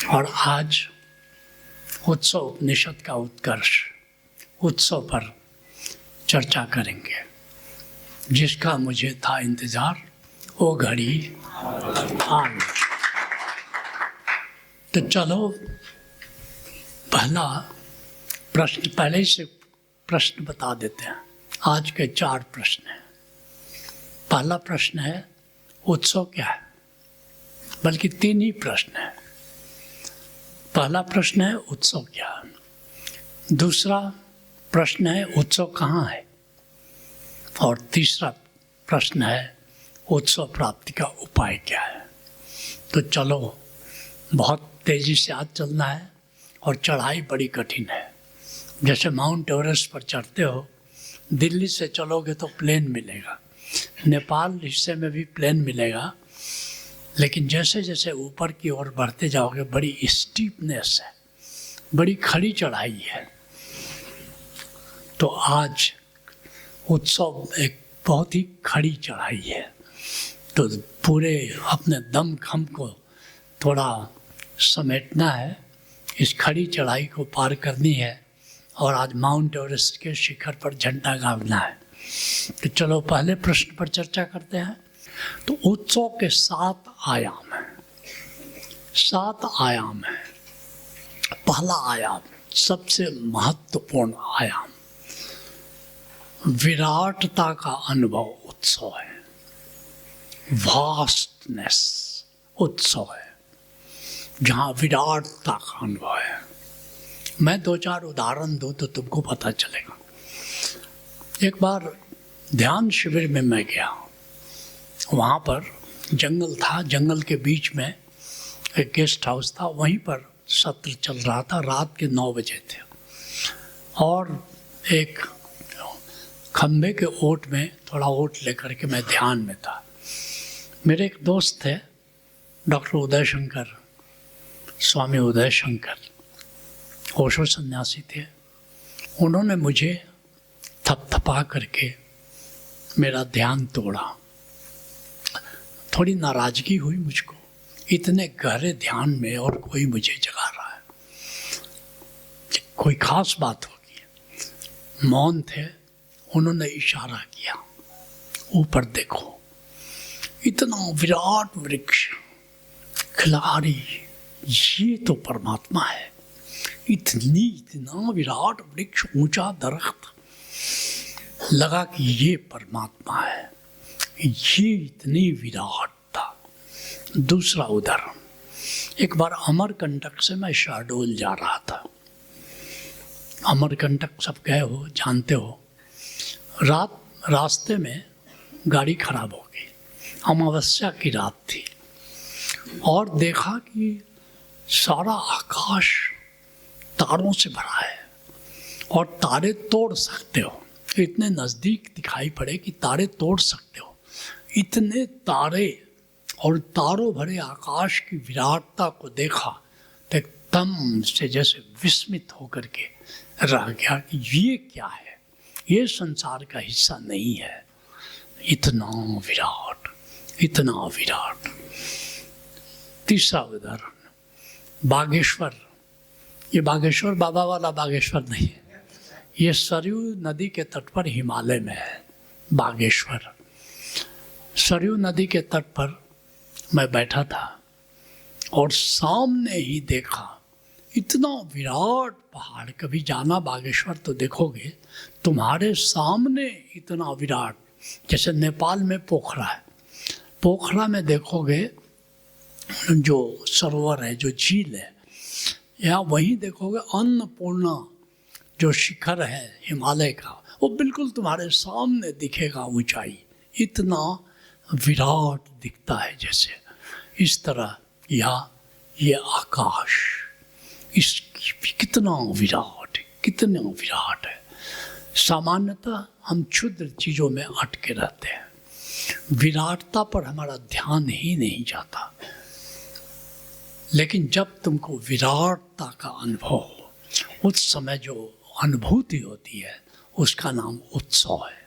और आज उत्सव उपनिषद का उत्कर्ष उत्सव पर चर्चा करेंगे, जिसका मुझे था इंतजार, वो घड़ी आ गई। तो चलो पहला प्रश्न, पहले ही से प्रश्न बता देते हैं। आज के 4 प्रश्न हैं। पहला प्रश्न है उत्सव क्या है, बल्कि 3 ही प्रश्न हैं। पहला प्रश्न है उत्सव क्या है, दूसरा प्रश्न है उत्सव कहाँ है, और तीसरा प्रश्न है उत्सव प्राप्ति का उपाय क्या है। तो चलो, बहुत तेजी से आज चलना है और चढ़ाई बड़ी कठिन है। जैसे माउंट एवरेस्ट पर चढ़ते हो, दिल्ली से चलोगे तो प्लेन मिलेगा, नेपाल हिस्से में भी प्लेन मिलेगा, लेकिन जैसे जैसे ऊपर की ओर बढ़ते जाओगे बड़ी स्टीपनेस है, बड़ी खड़ी चढ़ाई है। तो आज उत्सव एक बहुत ही खड़ी चढ़ाई है, तो पूरे अपने दम खम को थोड़ा समेटना है, इस खड़ी चढ़ाई को पार करनी है और आज माउंट एवरेस्ट के शिखर पर झंडा गाड़ना है। तो चलो पहले प्रश्न पर चर्चा करते हैं। तो उत्सव के 7 आयाम हैं, 7 आयाम हैं। पहला आयाम, सबसे महत्वपूर्ण आयाम, विराटता का अनुभव उत्सव है, वास्टनेस उत्सव है, जहाँ विराटता का अनुभव है। मैं 2-4 उदाहरण दूँ तो तुमको पता चलेगा। एक बार ध्यान शिविर में मैं गया, वहाँ पर जंगल था, जंगल के बीच में एक गेस्ट हाउस था, वहीं पर सत्र चल रहा था। रात के 9 बजे थे और एक खंबे के ओट में, थोड़ा ओट लेकर के मैं ध्यान में था। मेरे एक दोस्त थे, डॉक्टर उदय शंकर, स्वामी उदय शंकर, ओशो सन्यासी थे। उन्होंने मुझे थपथपा करके मेरा ध्यान तोड़ा। थोड़ी नाराजगी हुई मुझको, इतने गहरे ध्यान में और कोई मुझे जगा रहा है, कोई खास बात होगी। मौन थे, उन्होंने इशारा किया, ऊपर देखो, इतना विराट वृक्ष, खिलाड़ी, ये तो परमात्मा है। इतना विराट वृक्ष, ऊंचा दरख्त, लगा कि ये परमात्मा है, ये इतनी विराटता। दूसरा उदाहरण, एक बार अमरकंटक से मैं शहडोल जा रहा था। अमरकंटक सब गए हो, जानते हो। रास्ते में गाड़ी खराब हो गई, अमावस्या की रात थी, और देखा कि सारा आकाश तारों से भरा है और तारे तोड़ सकते हो। इतने नज़दीक दिखाई पड़े कि तारे तोड़ सकते हो। इतने तारे और तारों भरे आकाश की विराटता को देखा तो एकदम से जैसे विस्मित होकर के रह गया कि ये क्या है, ये संसार का हिस्सा नहीं है। इतना विराट, इतना विराट। तीसरा उदाहरण, बागेश्वर। ये बागेश्वर बाबा वाला बागेश्वर नहीं है, ये सरयू नदी के तट पर हिमालय में है बागेश्वर। सरयू नदी के तट पर मैं बैठा था और सामने ही देखा इतना विराट पहाड़। कभी जाना बागेश्वर तो देखोगे, तुम्हारे सामने इतना विराट, जैसे नेपाल में पोखरा है, पोखरा में देखोगे जो सरोवर है, जो झील है, या वहीं देखोगे अन्नपूर्णा जो शिखर है हिमालय का, वो बिल्कुल तुम्हारे सामने दिखेगा, ऊंचाई इतना विराट दिखता है जैसे। इस तरह या ये आकाश, इसकी कितना विराट है, कितना विराट है। सामान्यतः हम क्षुद्र चीज़ों में अटके रहते हैं, विराटता पर हमारा ध्यान ही नहीं जाता। लेकिन जब तुमको विराटता का अनुभव हो, उस समय जो अनुभूति होती है उसका नाम उत्सव है।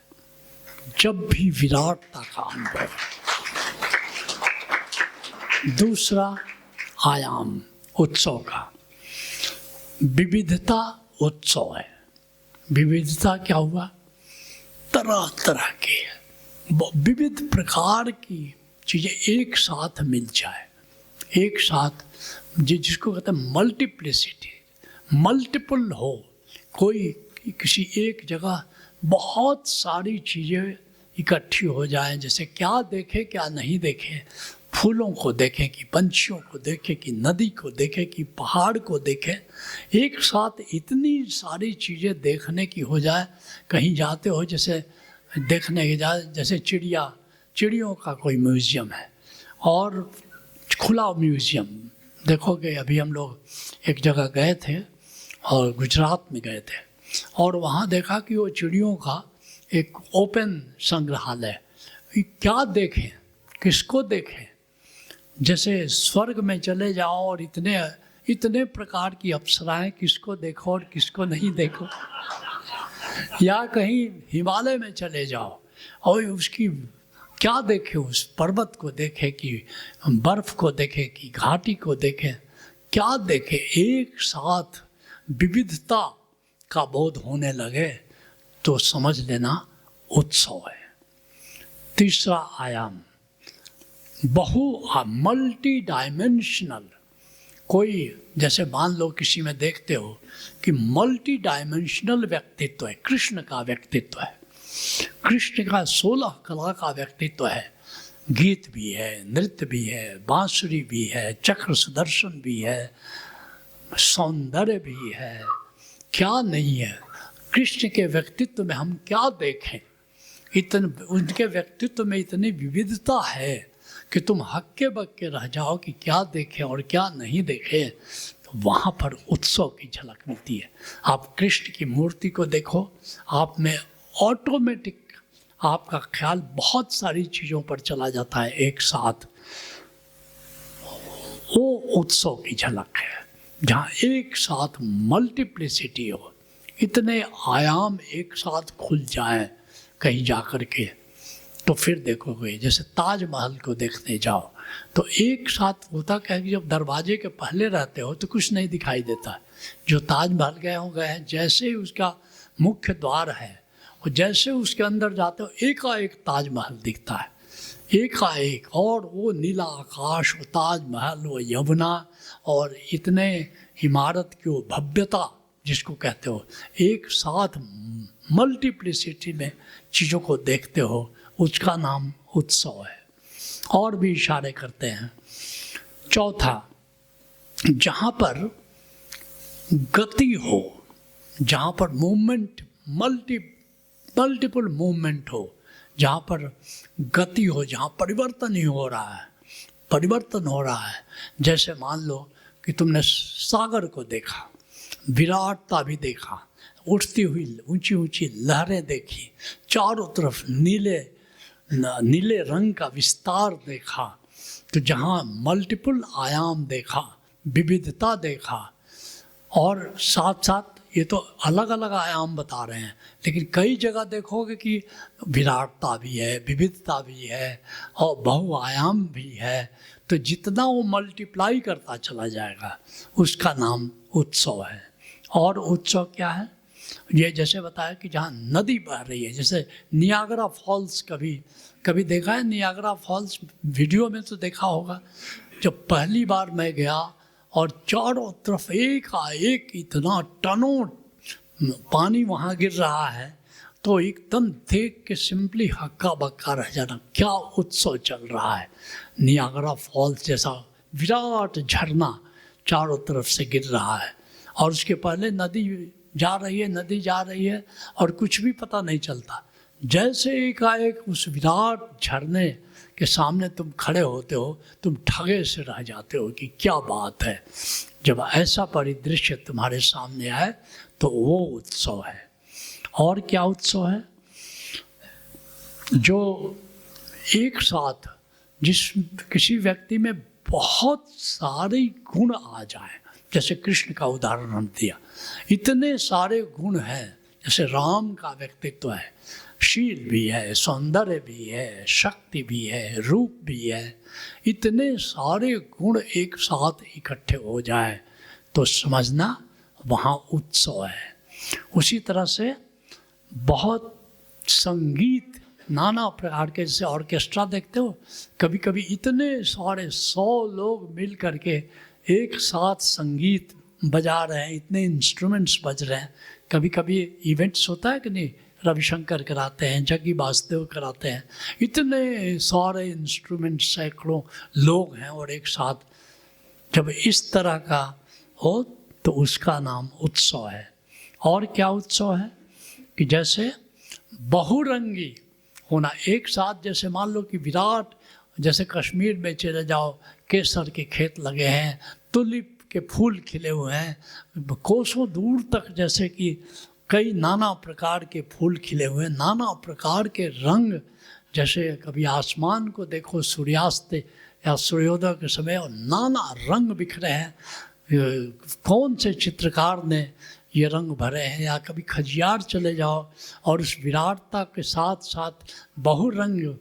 जब भी विराटता का अनुभव। दूसरा आयाम उत्सव का। विविधता उत्सव है। विविधता क्या हुआ? तरह तरह की विविध प्रकार की चीज़ें एक साथ मिल जाए, एक साथ, जिसको कहते हैं मल्टीप्लिसिटी, मल्टीपल हो। कोई किसी एक जगह बहुत सारी चीज़ें इकट्ठी हो जाएं, जैसे क्या देखे क्या नहीं देखे, फूलों को देखें कि पंछियों को देखें कि नदी को देखें कि पहाड़ को देखें, एक साथ इतनी सारी चीज़ें देखने की हो जाए। कहीं जाते हो जैसे देखने के जाए, जैसे चिड़ियों का कोई म्यूज़ियम है और खुला म्यूज़ियम देखोगे। अभी हम लोग एक जगह गए थे और गुजरात में गए थे और वहाँ देखा कि वो चिड़ियों का एक ओपन संग्रहालय। क्या देखें, किसको देखें? जैसे स्वर्ग में चले जाओ और इतने प्रकार की अप्सराएं, किसको देखो और किसको नहीं देखो। या कहीं हिमालय में चले जाओ और उसकी क्या देखे, उस पर्वत को देखे कि बर्फ को देखे कि घाटी को देखे, क्या देखे। एक साथ विविधता का बोध होने लगे तो समझ लेना उत्सव है। तीसरा आयाम मल्टी डायमेंशनल। कोई जैसे मान लो किसी में देखते हो कि मल्टी डायमेंशनल व्यक्तित्व है, कृष्ण का व्यक्तित्व है, कृष्ण का 16 कला का व्यक्तित्व है। गीत भी है, नृत्य भी है, बांसुरी भी है, चक्र सुदर्शन भी है, सौंदर्य भी है, क्या नहीं है। कृष्ण के व्यक्तित्व में हम क्या देखें? उनके व्यक्तित्व में इतनी विविधता है कि तुम हक्के बक्के रह जाओ कि क्या देखें और क्या नहीं देखें। तो वहाँ पर उत्सव की झलक मिलती है। आप कृष्ण की मूर्ति को देखो, आप में ऑटोमेटिक आपका ख्याल बहुत सारी चीज़ों पर चला जाता है एक साथ। वो उत्सव की झलक है जहाँ एक साथ मल्टीप्लिसिटी हो, इतने आयाम एक साथ खुल जाएं कहीं जा कर के। तो फिर देखोगे जैसे ताजमहल को देखने जाओ तो एक साथ होता क्या है कि जब दरवाजे के पहले रहते हो तो कुछ नहीं दिखाई देता। जो ताजमहल गए हैं, जैसे ही उसका मुख्य द्वार है और जैसे उसके अंदर जाते हो एकाएक ताजमहल दिखता है, एकाएक। और वो नीला आकाश, वो ताजमहल, वो यमुना और इतने इमारत की वो भव्यता जिसको कहते हो, एक साथ मल्टीप्लिसिटी में चीज़ों को देखते हो, उसका नाम उत्सव है। और भी इशारे करते हैं। चौथा, जहाँ पर गति हो, जहाँ पर मूवमेंट, मल्टीपल मूवमेंट हो, जहाँ पर गति हो, जहाँ परिवर्तन ही हो रहा है, परिवर्तन हो रहा है। जैसे मान लो कि तुमने सागर को देखा, विराटता भी देखा, उठती हुई ऊंची ऊंची लहरें देखी, चारों तरफ नीले रंग का विस्तार देखा। तो जहाँ मल्टीपल आयाम देखा, विविधता देखा, और साथ साथ ये तो अलग अलग आयाम बता रहे हैं, लेकिन कई जगह देखोगे कि विराटता भी है, विविधता भी है और बहुआयाम भी है। तो जितना वो मल्टीप्लाई करता चला जाएगा उसका नाम उत्सव है। और उत्सव क्या है? ये जैसे बताया कि जहाँ नदी बह रही है, जैसे नियाग्रा फॉल्स, कभी देखा है नियाग्रा फॉल्स? वीडियो में तो देखा होगा। जब पहली बार मैं गया और चारों तरफ एक इतना टनों पानी वहाँ गिर रहा है, तो एकदम देख के सिंपली हक्का बक्का रह जाना, क्या उत्सव चल रहा है। नियाग्रा फॉल्स जैसा विराट झरना चारों तरफ से गिर रहा है और उसके पहले नदी जा रही है और कुछ भी पता नहीं चलता। जैसे एकाएक उस विराट झरने के सामने तुम खड़े होते हो, तुम ठगे से रह जाते हो कि क्या बात है। जब ऐसा परिदृश्य तुम्हारे सामने आए तो वो उत्सव है। और क्या उत्सव है? जो एक साथ किसी व्यक्ति में बहुत सारे गुण आ जाए, जैसे कृष्ण का उदाहरण हम दिया, इतने सारे गुण हैं। जैसे राम का व्यक्तित्व है, शील भी है, सौंदर्य भी है, शक्ति भी है, रूप भी है, इतने सारे गुण एक साथ इकट्ठे हो जाए तो समझना वहाँ उत्सव है। उसी तरह से बहुत संगीत नाना प्रकार के, जैसे ऑर्केस्ट्रा देखते हो, कभी कभी इतने सारे 100 लोग मिल करके एक साथ संगीत बजा रहे हैं, इतने इंस्ट्रूमेंट्स बज रहे हैं। कभी कभी इवेंट्स होता है कि नहीं, रविशंकर कराते हैं, जग्गी वासुदेव कराते हैं, इतने सारे इंस्ट्रूमेंट, सैकड़ों लोग हैं और एक साथ जब इस तरह का हो तो उसका नाम उत्सव है। और क्या उत्सव है कि जैसे बहुरंगी होना एक साथ, जैसे मान लो कि विराट, जैसे कश्मीर में चले जाओ, केसर के खेत लगे हैं, तुलिप के फूल खिले हुए हैं, कोसों दूर तक जैसे कि कई नाना प्रकार के फूल खिले हुए हैं, नाना प्रकार के रंग, जैसे कभी आसमान को देखो सूर्यास्त या सूर्योदय के समय और नाना रंग बिखरे हैं, कौन से चित्रकार ने ये रंग भरे हैं। या कभी खजियार चले जाओ और उस विराटता के साथ साथ बहुरंग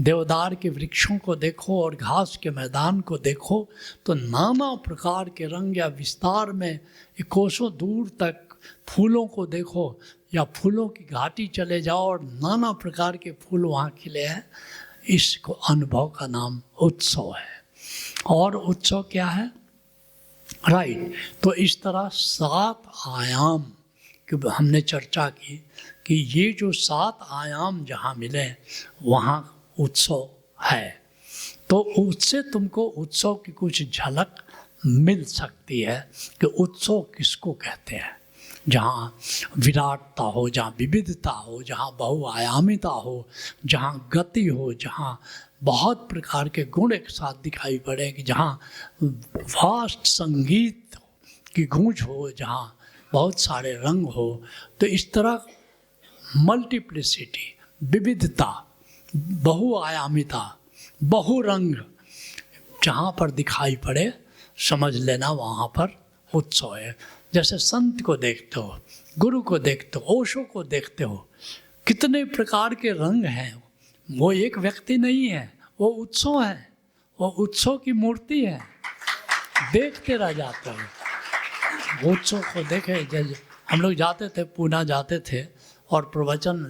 देवदार के वृक्षों को देखो और घास के मैदान को देखो, तो नाना प्रकार के रंग, या विस्तार में कोसों दूर तक फूलों को देखो, या फूलों की घाटी चले जाओ और नाना प्रकार के फूल वहाँ खिले हैं। इसको अनुभव का नाम उत्सव है। और उत्सव क्या है? राइट। तो इस तरह 7 आयाम कि हमने चर्चा की कि ये जो 7 आयाम जहाँ मिले वहाँ उत्सव है। तो उससे तुमको उत्सव की कुछ झलक मिल सकती है कि उत्सव किसको कहते हैं। जहाँ विराटता हो, जहाँ विविधता हो, जहाँ बहुआयामिता हो, जहाँ गति हो, जहाँ बहुत प्रकार के गुण एक साथ दिखाई पड़े, कि जहाँ वास्ट संगीत की गूंज हो, जहाँ बहुत सारे रंग हो, तो इस तरह मल्टीप्लिसिटी, विविधता, बहुआयामिता, बहुरंग जहाँ पर दिखाई पड़े, समझ लेना वहाँ पर उत्सव है। जैसे संत को देखते हो, गुरु को देखते हो, ओशो को देखते हो, कितने प्रकार के रंग हैं। वो एक व्यक्ति नहीं है, वो उत्सव है, वो उत्सव की मूर्ति है। देखते रह जाते हो उत्सव को। देखे जब हम लोग जाते थे, पूना जाते थे और प्रवचन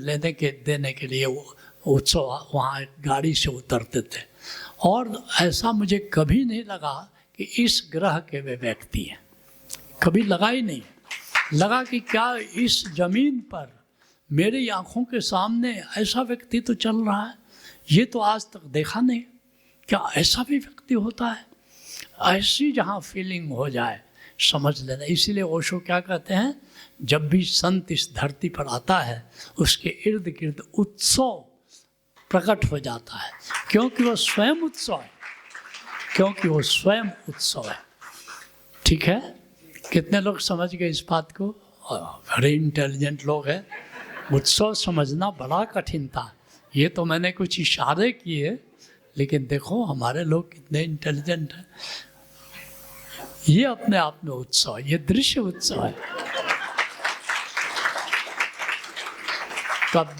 देने के लिए उत्सव वहाँ गाड़ी से उतरते थे, और ऐसा मुझे कभी नहीं लगा कि इस ग्रह के वे व्यक्ति हैं। कभी लगा ही नहीं। लगा कि क्या इस जमीन पर मेरी आंखों के सामने ऐसा व्यक्ति तो चल रहा है, ये तो आज तक देखा नहीं। क्या ऐसा भी व्यक्ति होता है? ऐसी जहाँ फीलिंग हो जाए, समझ लेना। इसीलिए ओशो क्या कहते हैं, जब भी संत इस धरती पर आता है उसके इर्द गिर्द उत्सव प्रकट हो जाता है, क्योंकि वो स्वयं उत्सव है, क्योंकि वो स्वयं उत्सव है। ठीक है, कितने लोग समझ गए इस बात को? बड़े इंटेलिजेंट लोग हैं। उत्सव समझना बड़ा कठिन था। ये तो मैंने कुछ इशारे किए, लेकिन देखो हमारे लोग कितने इंटेलिजेंट हैं। ये अपने आप में उत्सव है, ये दृश्य उत्सव है। तो अब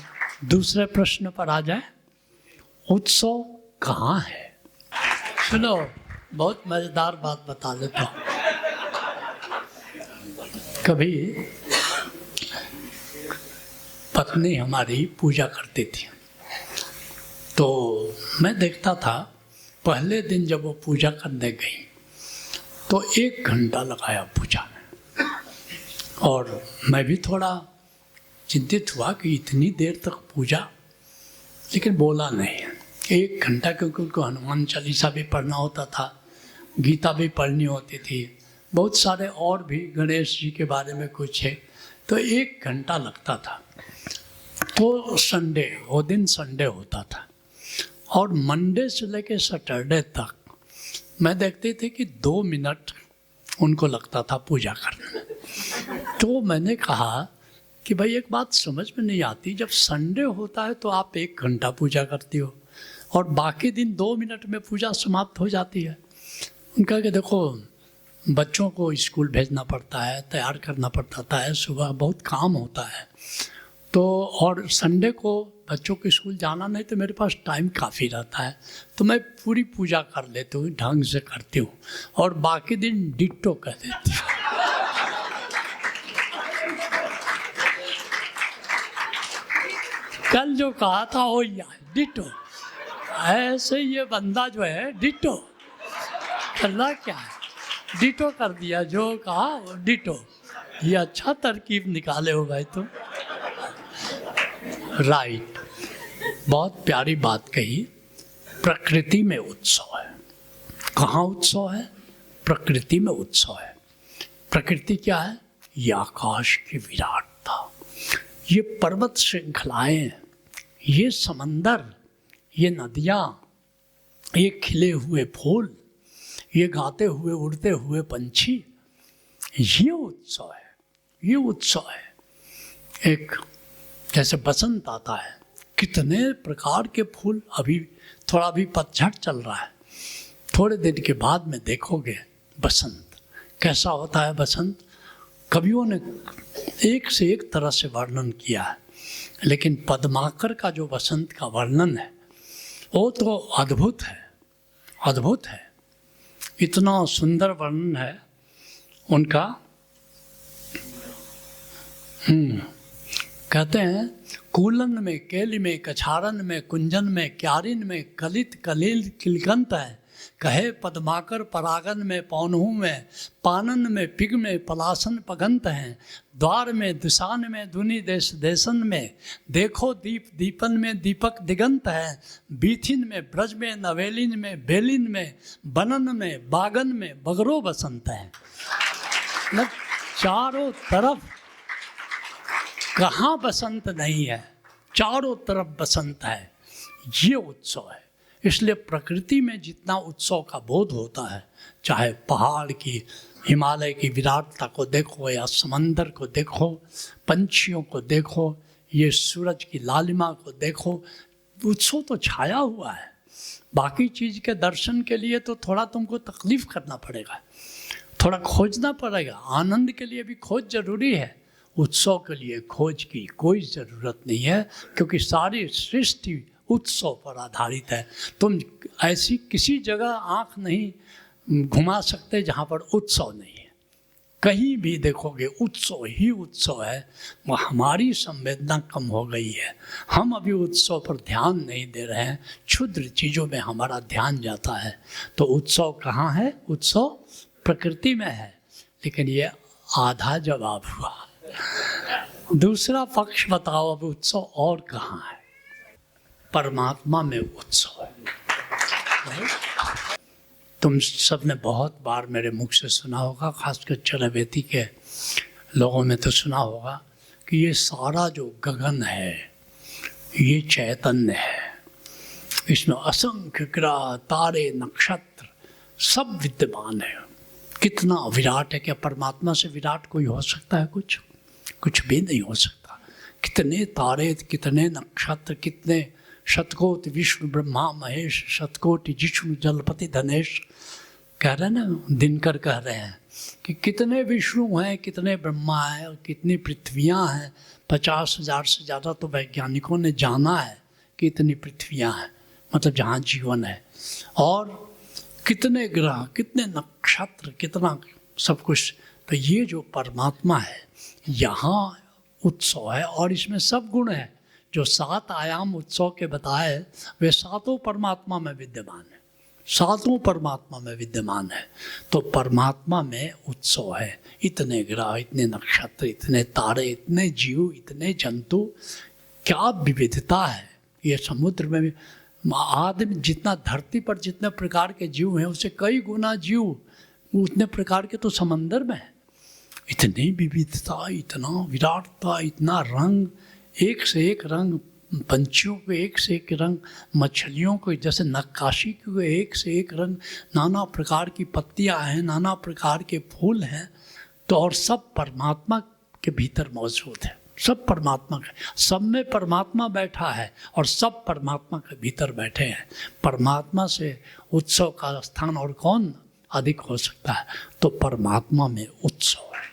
दूसरे प्रश्न पर आ जाए, उत्सव कहाँ है? सुनो, बहुत मजेदार बात बता देता हूँ। कभी पत्नी हमारी पूजा करती थी, तो मैं देखता था पहले दिन जब वो पूजा करने गई तो 1 घंटा लगाया पूजा में, और मैं भी थोड़ा चिंतित हुआ कि इतनी देर तक पूजा, लेकिन बोला नहीं। 1 घंटा, क्योंकि उनको हनुमान चालीसा भी पढ़ना होता था, गीता भी पढ़नी होती थी, बहुत सारे और भी, गणेश जी के बारे में कुछ है, तो 1 घंटा लगता था। तो संडे, वो दिन संडे होता था, और मंडे से लेकर सैटरडे तक मैं देखती थी कि 2 मिनट उनको लगता था पूजा करने में। तो मैंने कहा कि भाई एक बात समझ में नहीं आती, जब संडे होता है तो आप 1 घंटा पूजा करती हो और बाकी दिन 2 मिनट में पूजा समाप्त हो जाती है। उनका कि देखो बच्चों को स्कूल भेजना पड़ता है, तैयार करना पड़ता है, सुबह बहुत काम होता है, तो और संडे को बच्चों के स्कूल जाना नहीं तो मेरे पास टाइम काफ़ी रहता है, तो मैं पूरी पूजा कर लेती हूँ, ढंग से करती हूँ, और बाकी दिन डिट्टो कह देती हूँ। कल जो कहा था वो डिट्टो, ऐसे ये बंदा जो है डिट्टो करना क्या है, डिट्टो कर दिया, जो कहा वो डिट्टो। ये अच्छा तरकीब निकाले हो भाई तुम। राइट, बहुत प्यारी बात कही। प्रकृति में उत्सव है। कहाँ उत्सव है? प्रकृति में उत्सव है। प्रकृति क्या है? ये आकाश की विराटता, ये पर्वत श्रृंखलाएं, ये समंदर, ये नदियाँ, ये खिले हुए फूल, ये गाते हुए उड़ते हुए पंछी, ये उत्सव है, ये उत्सव है। एक जैसे बसंत आता है, कितने प्रकार के फूल, अभी थोड़ा भी पतझड़ चल रहा है, थोड़े दिन के बाद में देखोगे बसंत कैसा होता है। बसंत कवियों ने एक से एक तरह से वर्णन किया है, लेकिन पद्माकर का जो बसंत का वर्णन है वो तो अद्भुत है, अद्भुत है। इतना सुंदर वर्णन है उनका। कहते हैं, कूलन में, केली में, कछारन में, कुंजन में, क्यारिन में, कलित कलील किलकंत है। कहे पद्माकर परागन में, पौनहू में, पानन में, पिग में, पलासन पगंत हैं। द्वार में, दिशान में, दुनि देश देशन में, देखो दीप दीपन में, दीपक दिगंत है। बीथिन में, ब्रज में, नवेलिन में, बेलिन में, बनन में, बागन में, बगरो बसंत है। मतलब चारों तरफ कहाँ बसंत नहीं है, चारों तरफ बसंत है। ये उत्सव है। इसलिए प्रकृति में जितना उत्सव का बोध होता है, चाहे पहाड़ की, हिमालय की विराटता को देखो, या समंदर को देखो, पंछियों को देखो, ये सूरज की लालिमा को देखो, उत्सव तो छाया हुआ है। बाकी चीज़ के दर्शन के लिए तो थोड़ा तुमको तकलीफ करना पड़ेगा, थोड़ा खोजना पड़ेगा। आनंद के लिए भी खोज जरूरी है, उत्सव के लिए खोज की कोई ज़रूरत नहीं है, क्योंकि सारी सृष्टि उत्सव पर आधारित है। तुम ऐसी किसी जगह आँख नहीं घुमा सकते जहाँ पर उत्सव नहीं है। कहीं भी देखोगे उत्सव ही उत्सव है। वो हमारी संवेदना कम हो गई है, हम अभी उत्सव पर ध्यान नहीं दे रहे हैं, क्षुद्र चीज़ों में हमारा ध्यान जाता है। तो उत्सव कहाँ है? उत्सव प्रकृति में है। लेकिन ये आधा जवाब हुआ। दूसरा पक्ष बताओ, अब उत्सव और कहाँ है? परमात्मा में उत्सव है। तुम सब ने बहुत बार मेरे मुख से सुना होगा, खासकर चरवेती के लोगों ने तो सुना होगा कि ये सारा जो गगन है ये चैतन्य है, इसमें असंख्य ग्रह, तारे, नक्षत्र सब विद्यमान है। कितना विराट है। क्या परमात्मा से विराट कोई हो सकता है? कुछ भी नहीं हो सकता। कितने तारे, कितने नक्षत्र, कितने शतकोटि विष्णु ब्रह्मा महेश, शतकोटि जिष्णु जलपति धनेश। कह रहे हैं ना, दिनकर कह रहे हैं कि कितने विष्णु हैं, कितने ब्रह्मा हैं और कितनी पृथ्वियां हैं। 50,000 से ज़्यादा तो वैज्ञानिकों ने जाना है कि इतनी पृथ्वियां हैं, मतलब जहाँ जीवन है। और कितने ग्रह, कितने नक्षत्र, कितना सब कुछ। तो ये जो परमात्मा है, यहाँ उत्सव है और इसमें सब गुण है। जो 7 आयाम उत्सव के बताए वे सातों परमात्मा में विद्यमान है, सातों परमात्मा में विद्यमान है। तो परमात्मा में उत्सव है। इतने ग्रह, इतने नक्षत्र, इतने तारे, इतने जीव, इतने जंतु, क्या विविधता है। ये समुद्र में भी आदमी, जितना धरती पर जितने प्रकार के जीव हैं उससे कई गुना जीव उतने प्रकार के तो समंदर में है। इतनी विविधता, इतना विराटता, इतना रंग, एक से एक रंग, पंछियों के एक से एक रंग, मछलियों को जैसे नक्काशी के एक से एक रंग, नाना प्रकार की पत्तियां हैं, नाना प्रकार के फूल हैं। तो और सब परमात्मा के भीतर मौजूद है, सब परमात्मा का, सब में परमात्मा बैठा है और सब परमात्मा के भीतर बैठे हैं। परमात्मा से उत्सव का स्थान और कौन अधिक हो सकता है? तो परमात्मा में उत्सव है।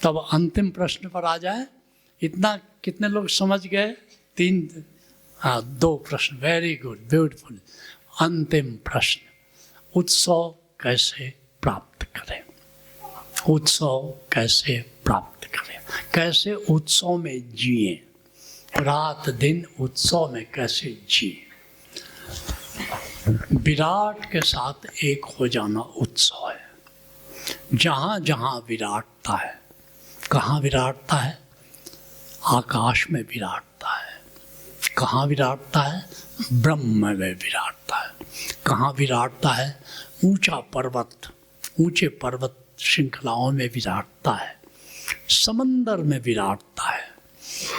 तब अंतिम प्रश्न पर आ जाए इतना कितने लोग समझ गए? 3, हाँ 2 प्रश्न, वेरी गुड, ब्यूटीफुल। अंतिम प्रश्न, उत्सव कैसे प्राप्त करें? उत्सव कैसे प्राप्त करें? कैसे उत्सव में जिए? रात दिन उत्सव में कैसे जिए? विराट के साथ एक हो जाना उत्सव है। जहाँ जहाँ विराटता है, कहाँ विराटता है? आकाश में विराटता है। कहाँ विराटता है? ब्रह्म में विराटता है। कहाँ विराटता है? ऊंचा पर्वत, ऊंचे पर्वत श्रृंखलाओं में विराटता है। समंदर में विराटता है।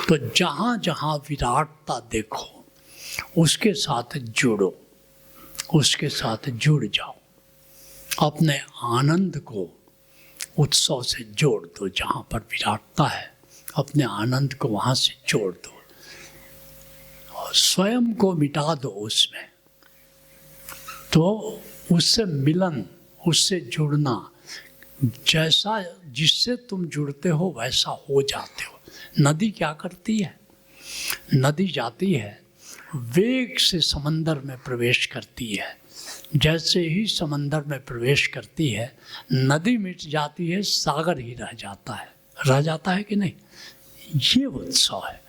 तो जहाँ जहाँ विराटता देखो उसके साथ जुड़ो, उसके साथ जुड़ जाओ। अपने आनंद को उत्सव से जोड़ दो। जहाँ पर विराटता है अपने आनंद को वहाँ से जोड़ दो और स्वयं को मिटा दो उसमें। तो उससे मिलन, उससे जुड़ना, जैसा जिससे तुम जुड़ते हो वैसा हो जाते हो। नदी क्या करती है? नदी जाती है, वेग से समंदर में प्रवेश करती है। जैसे ही समंदर में प्रवेश करती है, नदी मिट जाती है, सागर ही रह जाता है। रह जाता है कि नहीं? ये उत्सव है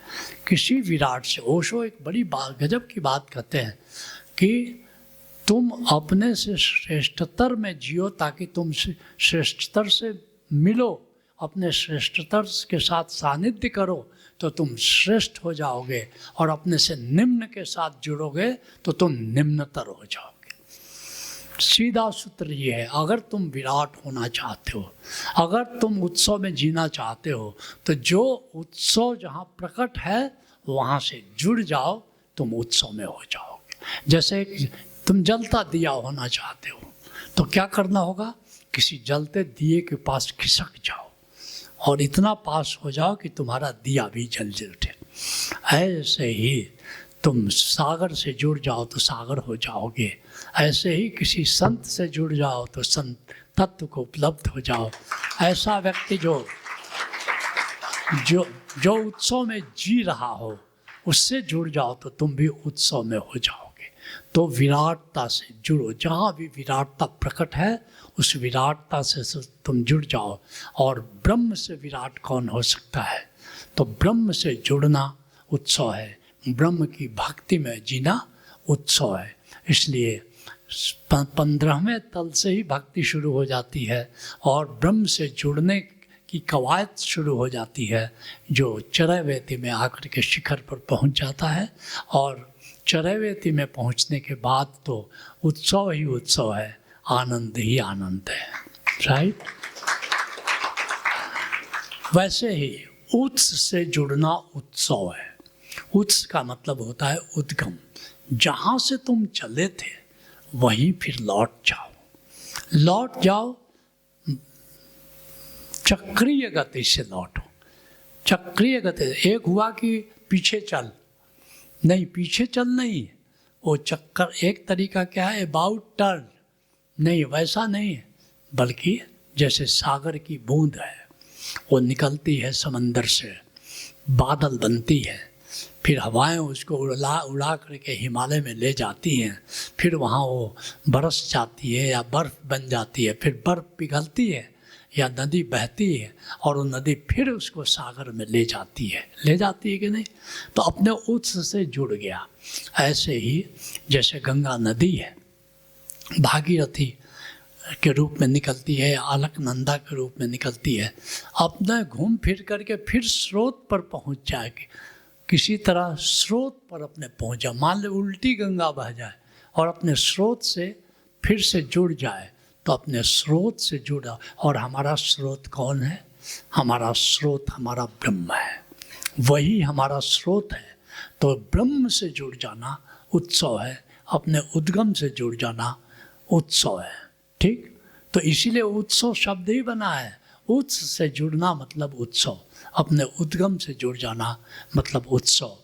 किसी विराट से। ओशो एक बड़ी बात, गजब की बात कहते हैं कि तुम अपने से श्रेष्ठतर में जियो ताकि तुम श्रेष्ठतर से मिलो, अपने श्रेष्ठतर के साथ सानिध्य करो तो तुम श्रेष्ठ हो जाओगे, और अपने से निम्न के साथ जुड़ोगे तो तुम निम्नतर हो जाओगे। सीधा सूत्र ये है, अगर तुम विराट होना चाहते हो, अगर तुम उत्सव में जीना चाहते हो, तो जो उत्सव जहाँ प्रकट है वहाँ से जुड़ जाओ, तुम उत्सव में हो जाओगे। जैसे तुम जलता दिया होना चाहते हो तो क्या करना होगा? किसी जलते दिए के पास खिसक जाओ और इतना पास हो जाओ कि तुम्हारा दिया भी जल उठे। ऐसे ही तुम सागर से जुड़ जाओ तो सागर हो जाओगे। ऐसे ही किसी संत से जुड़ जाओ तो संत तत्व को उपलब्ध हो जाओ। ऐसा व्यक्ति जो उत्सव में जी रहा हो उससे जुड़ जाओ तो तुम भी उत्सव में हो जाओगे। तो विराटता से जुड़ो, जहाँ भी विराटता प्रकट है उस विराटता से तुम जुड़ जाओ। और ब्रह्म से विराट कौन हो सकता है? तो ब्रह्म से जुड़ना उत्सव है, ब्रह्म की भक्ति में जीना उत्सव है। इसलिए 15वें तल से ही भक्ति शुरू हो जाती है और ब्रह्म से जुड़ने की कवायद शुरू हो जाती है, जो चरैवेति में आकर के शिखर पर पहुंच जाता है। और चरैवेति में पहुंचने के बाद तो उत्सव ही उत्सव है, आनंद ही आनंद है। राइट? वैसे ही उत्स से जुड़ना उत्सव है। उत्स का मतलब होता है उद्गम। जहाँ से तुम चले थे वहीं फिर लौट जाओ। लौट जाओ, चक्रीय गति से लौटो। चक्रीय गति, एक हुआ कि पीछे चल, नहीं पीछे चल नहीं, वो चक्कर एक तरीका क्या है, अबाउट टर्न, नहीं वैसा नहीं है, बल्कि जैसे सागर की बूंद है, वो निकलती है समंदर से, बादल बनती है, फिर हवाएं उसको उड़ा करके हिमालय में ले जाती हैं, फिर वहाँ वो बरस जाती है या बर्फ़ बन जाती है, फिर बर्फ़ पिघलती है या नदी बहती है और वो नदी फिर उसको सागर में ले जाती है कि नहीं? तो अपने उत्स से जुड़ गया। ऐसे ही जैसे गंगा नदी है, भागीरथी के रूप में निकलती है, अलकनंदा के रूप में निकलती है, अपने घूम फिर करके फिर स्रोत पर पहुंच जाएगी। किसी तरह स्रोत पर अपने पहुंच जाए, मान ले उल्टी गंगा बह जाए और अपने स्रोत से फिर से जुड़ जाए, तो अपने स्रोत से जुड़ा। और हमारा स्रोत कौन है? हमारा स्रोत हमारा ब्रह्म है, वही हमारा स्रोत है। तो ब्रह्म से जुड़ जाना उत्सव है, अपने उद्गम से जुड़ जाना उत्सव है। ठीक? तो इसीलिए उत्सव शब्द ही बना है। उत्स से जुड़ना मतलब उत्सव, अपने उद्गम से जुड़ जाना मतलब उत्सव।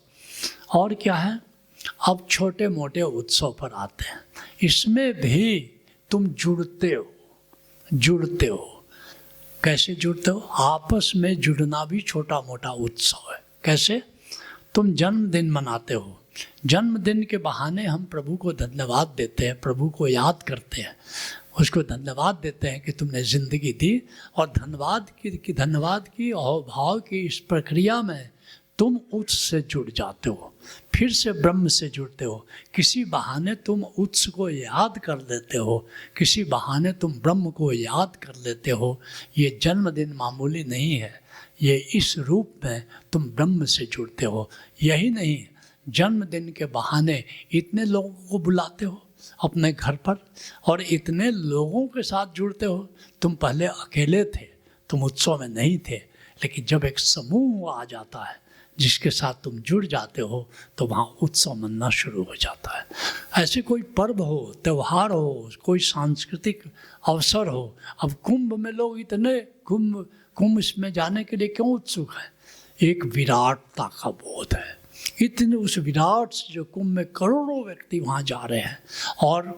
और क्या है? अब छोटे मोटे उत्सव पर आते हैं। इसमें भी तुम जुड़ते हो। कैसे जुड़ते हो? आपस में जुड़ना भी छोटा मोटा उत्सव है। कैसे? तुम जन्मदिन मनाते हो, जन्मदिन के बहाने हम प्रभु को धन्यवाद देते हैं, प्रभु को याद करते हैं, उसको धन्यवाद देते हैं कि तुमने ज़िंदगी दी। और धन्यवाद की और भाव की इस प्रक्रिया में तुम उत्स से जुड़ जाते हो, फिर से ब्रह्म से जुड़ते हो। किसी बहाने तुम उत्स को याद कर लेते हो, किसी बहाने तुम ब्रह्म को याद कर लेते हो। ये जन्मदिन मामूली नहीं है, ये इस रूप में तुम ब्रह्म से जुड़ते हो। यही नहीं, जन्मदिन के बहाने इतने लोगों को बुलाते हो अपने घर पर और इतने लोगों के साथ जुड़ते हो। तुम पहले अकेले थे, तुम उत्सव में नहीं थे, लेकिन जब एक समूह आ जाता है जिसके साथ तुम जुड़ जाते हो तो वहाँ उत्सव मनना शुरू हो जाता है। ऐसे कोई पर्व हो, त्यौहार हो, कोई सांस्कृतिक अवसर हो। अब कुंभ में लोग इतने कुंभ इसमें जाने के लिए क्यों उत्सुक है? एक विराटता का बोध है। इतने उस विराट से जो कुंभ में करोड़ों व्यक्ति वहाँ जा रहे हैं और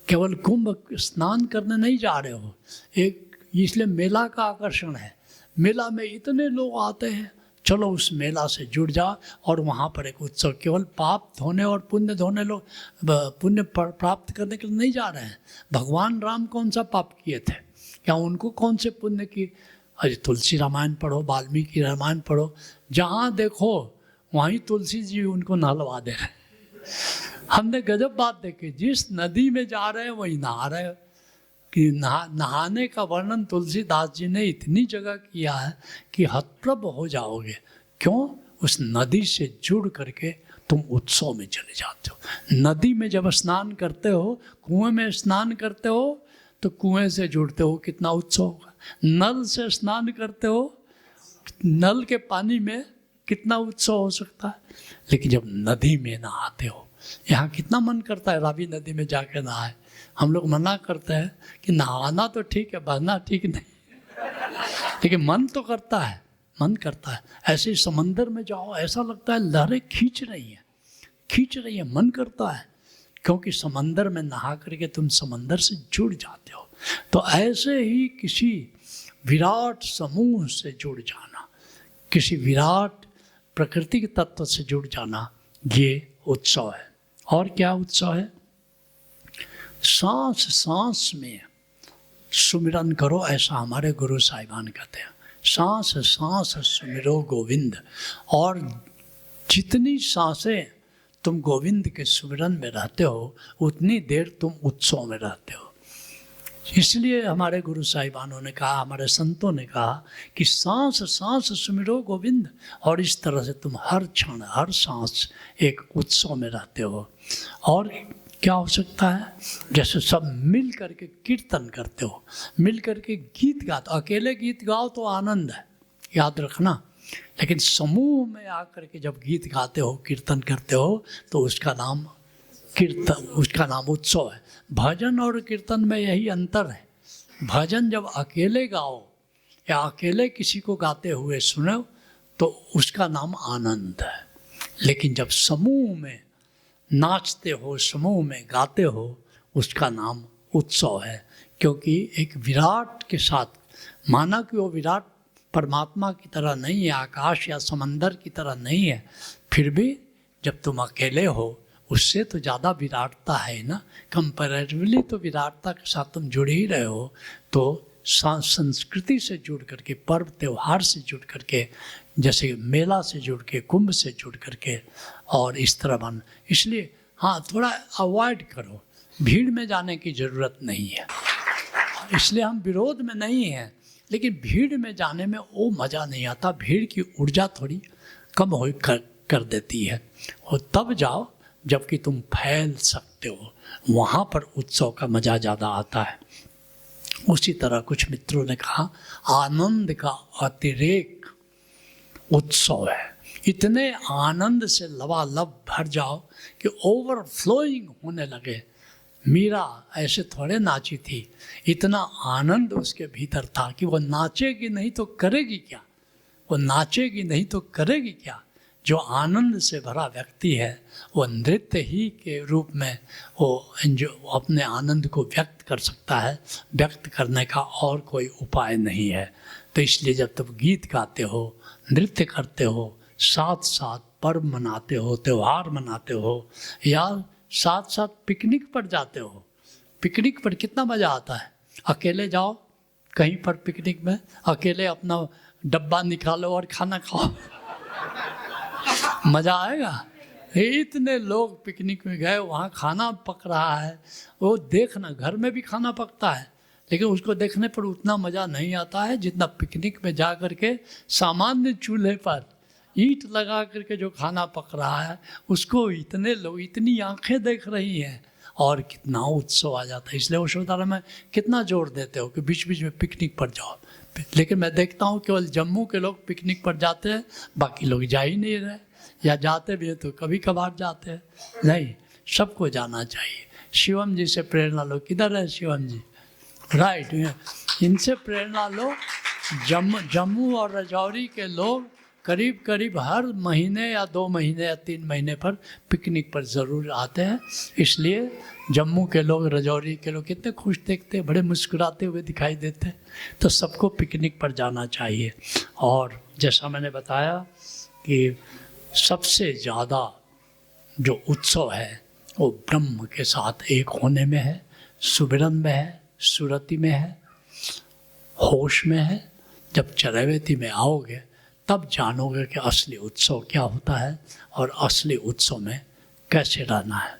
केवल कुंभ स्नान करने नहीं जा रहे हो, एक इसलिए मेला का आकर्षण है। मेला में इतने लोग आते हैं, चलो उस मेला से जुड़ जा और वहाँ पर एक उत्सव। केवल पाप धोने और पुण्य धोने लोग पुण्य प्राप्त करने के लिए नहीं जा रहे हैं। भगवान राम कौन सा पाप किए थे? क्या उनको कौन से पुण्य की? अरे तुलसी रामायण पढ़ो, वाल्मीकि रामायण पढ़ो, जहाँ देखो वहीं तुलसी जी उनको नहलवा दे रहे हैं। हमने गजब बात देखी, जिस नदी में जा रहे हैं वहीं नहा रहे हैं। कि नहाने का वर्णन तुलसीदास जी ने इतनी जगह किया है कि हतप्रभ हो जाओगे। क्यों? उस नदी से जुड़ करके तुम उत्सव में चले जाते हो। नदी में जब स्नान करते हो, कुएं में स्नान करते हो तो कुएं से जुड़ते हो, कितना उत्सव होगा। नल से स्नान करते हो, नल के पानी में कितना उत्सव हो सकता है। लेकिन जब नदी में नहाते हो, यहाँ कितना मन करता है रावी नदी में जाके नहाए। हम लोग मना करते हैं कि नहाना तो ठीक है, बहना ठीक नहीं, लेकिन मन तो करता है, मन करता है। ऐसे समंदर में जाओ, ऐसा लगता है लहरें खींच रही है, मन करता है, क्योंकि समंदर में नहा करके तुम समंदर से जुड़ जाते हो। तो ऐसे ही किसी विराट समूह से जुड़ जाना, किसी विराट प्रकृति के तत्व से जुड़ जाना, ये उत्सव है। और क्या उत्सव है? सांस सांस में सुमिरन करो, ऐसा हमारे गुरु साहिबान कहते हैं। सांस सांस सुमिरो गोविंद। और जितनी सांसें तुम गोविंद के सुमिरन में रहते हो, उतनी देर तुम उत्सव में रहते हो। इसलिए हमारे गुरु साहिबानों ने कहा, हमारे संतों ने कहा कि सांस सांस सुमिरो गोविंद। और इस तरह से तुम हर क्षण हर सांस एक उत्सव में रहते हो। और क्या हो सकता है? जैसे सब मिल करके कीर्तन करते हो, मिल करके गीत गाते। अकेले गीत गाओ तो आनंद है, याद रखना, लेकिन समूह में आकर के जब गीत गाते हो, कीर्तन करते हो, तो उसका नाम कीर्तन, उसका नाम उत्सव है। भजन और कीर्तन में यही अंतर है। भजन जब अकेले गाओ या अकेले किसी को गाते हुए सुनो तो उसका नाम आनंद है। लेकिन जब समूह में नाचते हो, समूह में गाते हो, उसका नाम उत्सव है। क्योंकि एक विराट के साथ, माना कि वो विराट परमात्मा की तरह नहीं है, आकाश या समंदर की तरह नहीं है, फिर भी जब तुम अकेले हो, उससे तो ज़्यादा विराटता है ना। कंपैरेटिवली तो विराटता के साथ तुम जुड़ ही रहे हो। तो संस्कृति से जुड़ करके, पर्व त्यौहार से जुड़ करके, जैसे मेला से जुड़ के, कुंभ से जुड़ करके, और इस तरह बन। इसलिए हाँ, थोड़ा अवॉइड करो, भीड़ में जाने की ज़रूरत नहीं है। इसलिए हम विरोध में नहीं हैं, लेकिन भीड़ में जाने में वो मज़ा नहीं आता। भीड़ की ऊर्जा थोड़ी कम हो कर देती है। और तब जाओ जबकि तुम फैल सकते हो, वहाँ पर उत्सव का मज़ा ज़्यादा आता है। उसी तरह कुछ मित्रों ने कहा, आनंद का अतिरेक उत्सव है। इतने आनंद से लबालब भर जाओ कि ओवरफ्लोइंग होने लगे। मीरा ऐसे थोड़े नाची थी, इतना आनंद उसके भीतर था कि वो नाचेगी नहीं तो करेगी क्या, वो नाचेगी नहीं तो करेगी क्या। जो आनंद से भरा व्यक्ति है वो नृत्य ही के रूप में वो जो अपने आनंद को व्यक्त कर सकता है। व्यक्त करने का और कोई उपाय नहीं है। तो इसलिए जब तुम गीत गाते हो, नृत्य करते हो, साथ साथ पर्व मनाते हो, त्यौहार मनाते हो, या साथ साथ पिकनिक पर जाते हो। पिकनिक पर कितना मज़ा आता है। अकेले जाओ कहीं पर पिकनिक में, अकेले अपना डब्बा निकालो और खाना खाओ, मज़ा आएगा। इतने लोग पिकनिक में गए, वहाँ खाना पक रहा है, वो देखना, घर में भी खाना पकता है लेकिन उसको देखने पर उतना मज़ा नहीं आता है जितना पिकनिक में जा कर के सामान्य चूल्हे पर ईंट लगा करके जो खाना पक रहा है उसको इतने लोग, इतनी आंखें देख रही हैं और कितना उत्सव आ जाता है। इसलिए यशोधरा में कितना जोर देते हो कि बीच बीच में पिकनिक पर जाओ। लेकिन मैं देखता हूँ केवल जम्मू के लोग पिकनिक पर जाते हैं, बाकी लोग जा ही नहीं रहे, या जाते भी हैं तो कभी कभार जाते हैं। नहीं, सबको जाना चाहिए। शिवम जी से प्रेरणा लो। किधर है शिवम जी? राइट, इनसे प्रेरणा लो। जम्मू और राजौरी के लोग करीब करीब हर महीने या 2 महीने या 3 महीने पर पिकनिक पर ज़रूर आते हैं। इसलिए जम्मू के लोग, राजौरी के लोग कितने खुश देखते हैं, बड़े मुस्कुराते हुए दिखाई देते हैं। तो सबको पिकनिक पर जाना चाहिए। और जैसा मैंने बताया कि सबसे ज़्यादा जो उत्सव है वो ब्रह्म के साथ एक होने में है, सुमिरन में है, सुरति में है, होश में है। जब चरैवेती में आओगे तब जानोगे कि असली उत्सव क्या होता है और असली उत्सव में कैसे रहना है।